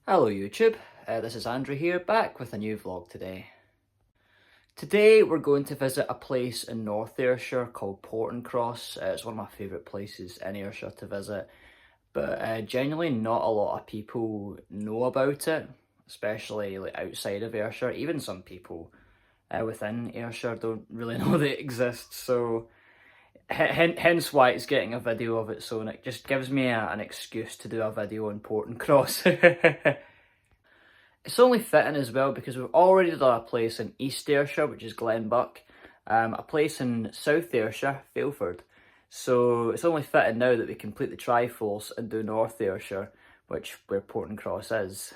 Hello YouTube, this is Andrew here, back with a new vlog today. Today we're going to visit a place in North Ayrshire called Portencross. It's one of my favourite places in Ayrshire to visit, but genuinely not a lot of people know about it, especially like outside of Ayrshire. Even some people within Ayrshire don't really know that it exists, so hence why it's getting a video of its own. It just gives me an excuse to do a video on Portencross. It's only fitting as well because we've already done a place in East Ayrshire, which is Glenbuck, a place in South Ayrshire, Failford. So it's only fitting now that we complete the Triforce and do North Ayrshire, where Portencross is.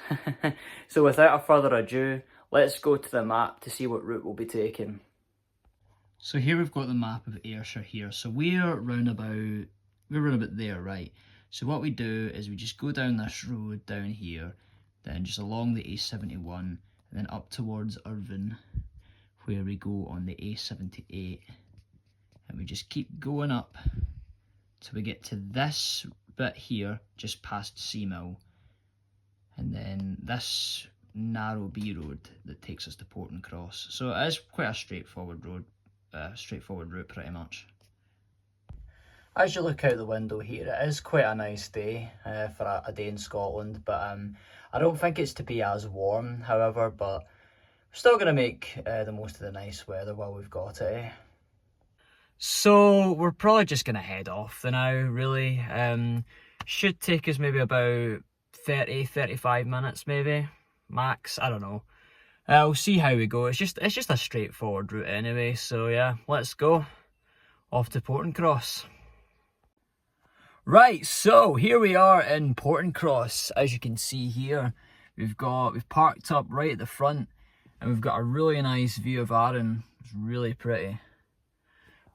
So without a further ado, let's go to the map to see what route we'll be taking. So here we've got the map of Ayrshire here. So we're round about there, right? So what we do is we just go down this road down here, then just along the A71, and then up towards Irvine, where we go on the A78, and we just keep going up till we get to this bit here, just past Seamill, and then this narrow B road that takes us to Portencross. So it is quite a straightforward road, straightforward route pretty much. As you look out the window here, it is quite a nice day for a day in Scotland, but I don't think it's to be as warm, however, but we're still going to make the most of the nice weather while we've got it. So we're probably just going to head off the now, really. Should take us maybe about 30-35 minutes maybe, max, I don't know. We'll see how we go. It's just a straightforward route anyway, so yeah, let's go. Off to Portencross. Right, so here we are in Portencross. As you can see here, we've parked up right at the front, and we've got a really nice view of Arran. It's really pretty.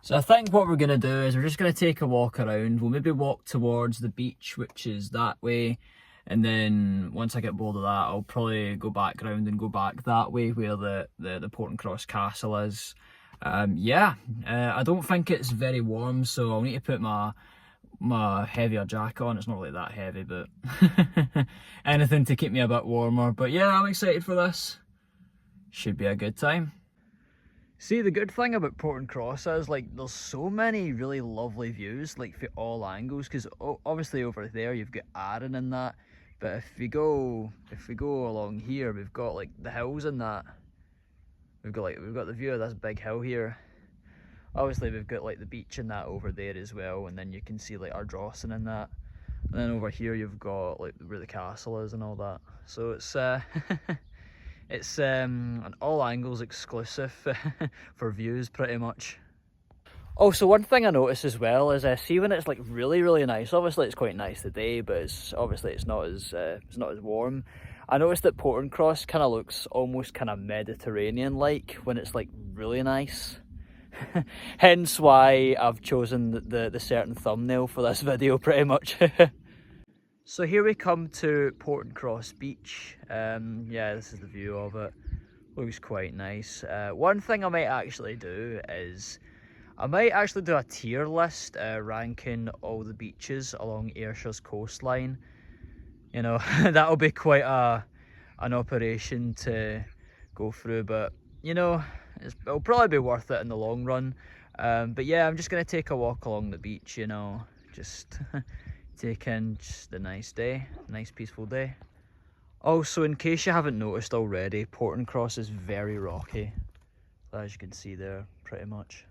So I think what we're going to do is we're just going to take a walk around. We'll maybe walk towards the beach, which is that way, and then once I get bored of that, I'll probably go back round and go back that way where the Portencross castle is. I don't think it's very warm, so I'll need to put my heavier jacket on. It's not really that heavy, but anything to keep me a bit warmer. But yeah, I'm excited for this. Should be a good time. See, the good thing about Portencross is like there's so many really lovely views, like for all angles, because obviously over there you've got Arran and that, but if we go along here, we've got like the hills and that. We've got the view of this big hill here. Obviously we've got like the beach and that over there as well, and then you can see like Ardrossan and that. And then over here you've got like where the castle is and all that. So it's it's an all angles exclusive for views pretty much. Also, one thing I noticed as well is see when it's like really nice. Obviously it's quite nice today, but it's not as warm. I noticed that Portencross kind of looks almost kind of Mediterranean like when it's like really nice. Hence why I've chosen the certain thumbnail for this video pretty much. So here we come to Portencross Beach. Yeah, this is the view of it. Looks quite nice. One thing I might actually do is I might actually do a tier list ranking all the beaches along Ayrshire's coastline. You know, that'll be quite an operation to go through, but you know, it'll probably be worth it in the long run. But yeah, I'm just going to take a walk along the beach, you know, just take in just a nice day, nice peaceful day. Also, in case you haven't noticed already, Portencross is very rocky, as you can see there, pretty much.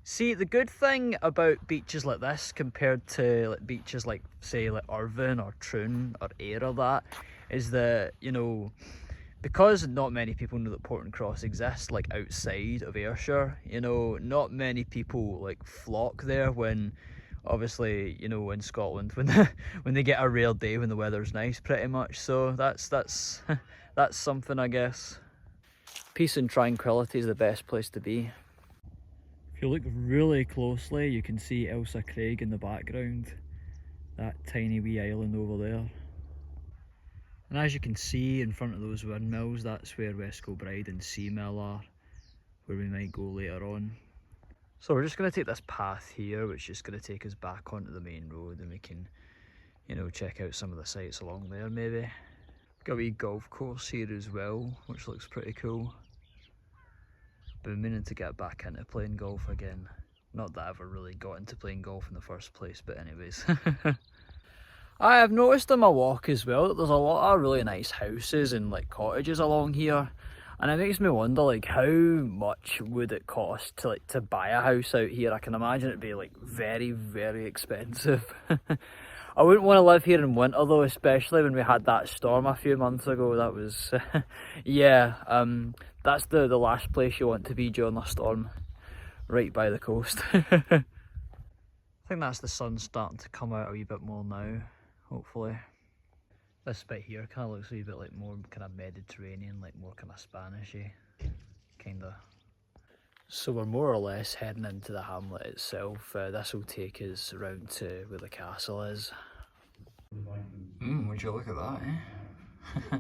See, the good thing about beaches like this compared to like beaches like, say, like Irvine or Troon or Ayr or that, is that, you know, because not many people know that Portencross exists like outside of Ayrshire, you know, not many people like flock there when, obviously, you know, in Scotland when they get a rare day when the weather's nice pretty much. So that's that's something, I guess. Peace and tranquility is the best place to be. If you look really closely, you can see Ailsa Craig in the background, that tiny wee island over there. And as you can see in front of those windmills, that's where West Kilbride and Seamill are, where we might go later on. So we're just going to take this path here, which is going to take us back onto the main road, and we can, you know, check out some of the sights along there maybe. Got a wee golf course here as well, which looks pretty cool. Been meaning to get back into playing golf again. Not that I ever really got into playing golf in the first place, but anyways. I have noticed on my walk as well that there's a lot of really nice houses and like cottages along here, and it makes me wonder like how much would it cost to buy a house out here. I can imagine it'd be like very, very expensive. I wouldn't want to live here in winter though, especially when we had that storm a few months ago. That was yeah, that's the last place you want to be during a storm, right by the coast. I think that's the sun starting to come out a wee bit more now, hopefully. This bit here kind of looks a wee bit like more kind of Mediterranean, like more kind of Spanishy, kinda. So we're more or less heading into the hamlet itself. This will take us around to where the castle is. Would you look at that, eh?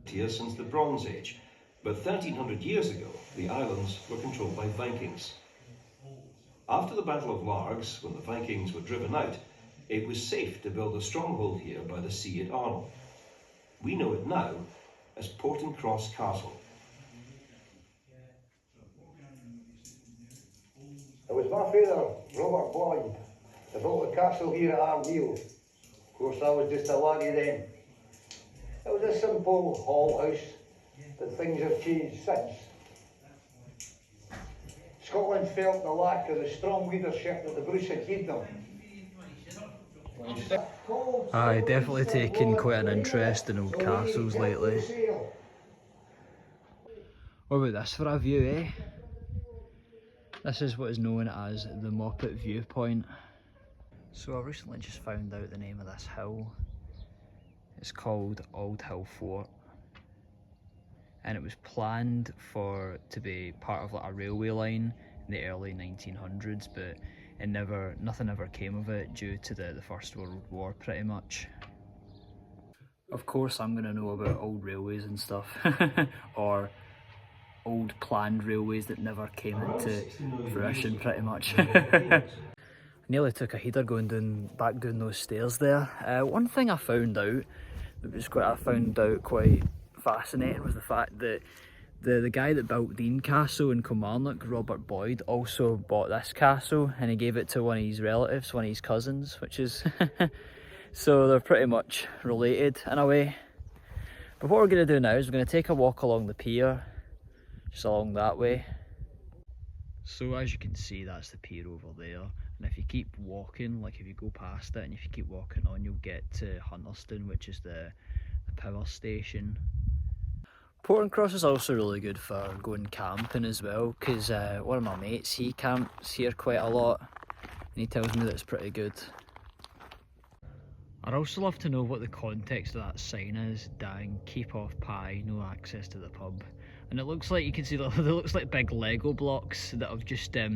Here since the Bronze Age, but 1300 years ago the islands were controlled by Vikings. After the Battle of Largs, when the Vikings were driven out, it was safe to build a stronghold here by the sea at Arnold. We know it now as Portencross Castle. It was my father, Robert Boyd, that built the castle here at Awhile. Of course, I was just a laddie then. It was a simple hall house, but things have changed since. Scotland felt the lack of the strong leadership that the Bruce had given them. Aye, definitely taken quite an interest in old castles lately. What about this for a view, eh? This is what is known as the Moppet Viewpoint. So I recently just found out the name of this hill. It's called Old Hill Fort, and it was planned to be part of like a railway line in the early 1900s, but nothing ever came of it due to the First World War pretty much. Of course I'm gonna know about old railways and stuff, or old planned railways that never came into fruition pretty much. I nearly took a header going back down those stairs there. One thing I found out quite fascinating was the fact that the guy that built Dean Castle in Kilmarnock, Robert Boyd, also bought this castle and he gave it to one of his relatives, one of his cousins, which is so they're pretty much related in a way. But what we're going to do now is we're going to take a walk along the pier, just along that way. So as you can see, that's the pier over there, and if you keep walking, like if you go past it and if you keep walking on, you'll get to Hunterston, which is the power station. Portencross is also really good for going camping as well, because one of my mates, he camps here quite a lot and he tells me that it's pretty good. I'd also love to know what the context of that sign is. Dang, keep off pie, no access to the pub. And it looks like, you can see that it looks like big Lego blocks that have just yeah,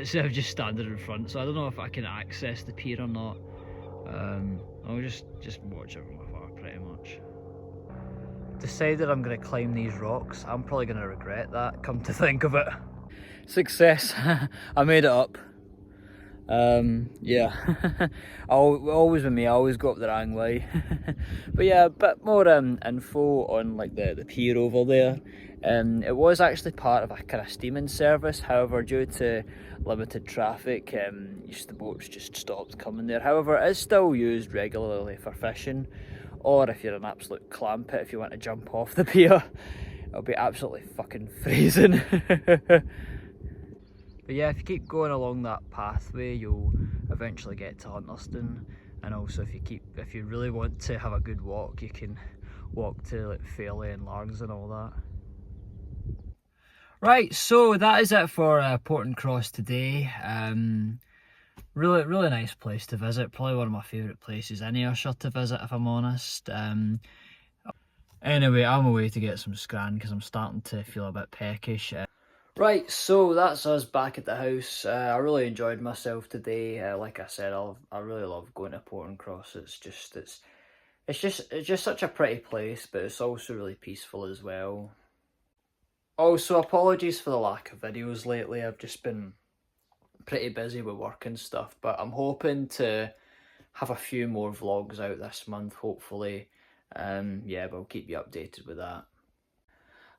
so I've just standing in front, so I don't know if I can access the pier or not. I'll just watch it from afar pretty much. Decided I'm going to climb these rocks. I'm probably going to regret that, come to think of it. Success. I made it up. Yeah. Always with me, I always go up the wrong way. But yeah, a bit more info on like the pier over there. It was actually part of a kind of steaming service, however due to limited traffic, the boats just stopped coming there. However, it is still used regularly for fishing, or if you're an absolute clam pit, if you want to jump off the pier, it'll be absolutely fucking freezing. But yeah, if you keep going along that pathway, you'll eventually get to Hunterston. And also if you really want to have a good walk, you can walk to like Fairley and Largs and all that. Right, so that is it for Portencross today. Really nice place to visit. Probably one of my favourite places in Ayrshire to visit, if I'm honest. Anyway, I'm away to get some scran because I'm starting to feel a bit peckish. Right, so that's us back at the house. I really enjoyed myself today. Like I said, I really love going to Portencross. It's just such a pretty place, but it's also really peaceful as well. Also, apologies for the lack of videos lately. I've just been pretty busy with work and stuff, but I'm hoping to have a few more vlogs out this month, hopefully. Yeah, but I'll keep you updated with that.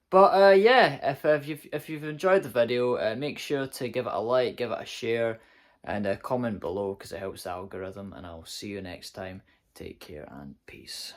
But yeah, if you've enjoyed the video, make sure to give it a like, give it a share, and comment below because it helps the algorithm. And I'll see you next time. Take care and peace.